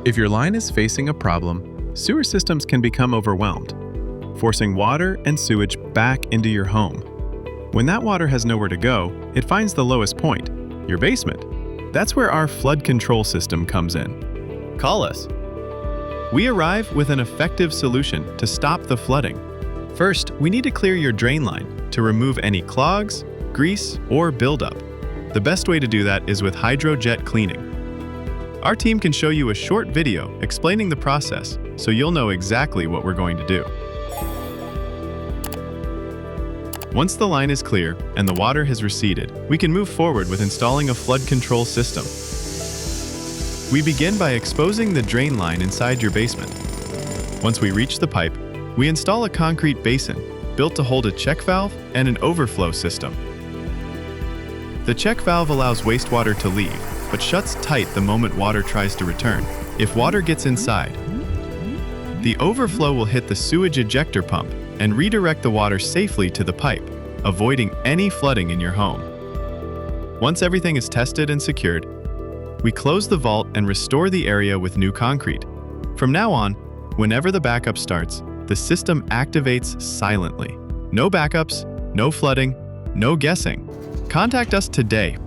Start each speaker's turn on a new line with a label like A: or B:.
A: If your line is facing a problem, sewer systems can become overwhelmed, forcing water and sewage back into your home. When that water has nowhere to go, it finds the lowest point, your basement. That's where our flood control system comes in. Call us. We arrive with an effective solution to stop the flooding. First, we need to clear your drain line to remove any clogs, grease, or buildup. The best way to do that is with hydrojet cleaning. Our team can show you a short video explaining the process, so you'll know exactly what we're going to do. Once the line is clear and the water has receded, we can move forward with installing a flood control system. We begin by exposing the drain line inside your basement. Once we reach the pipe, we install a concrete basin built to hold a check valve and an overflow system. The check valve allows wastewater to leave, but shuts tight the moment water tries to return. If water gets inside, the overflow will hit the sewage ejector pump and redirect the water safely to the pipe, avoiding any flooding in your home. Once everything is tested and secured, we close the vault and restore the area with new concrete. From now on, whenever the backup starts, the system activates silently. No backups, no flooding, no guessing. Contact us today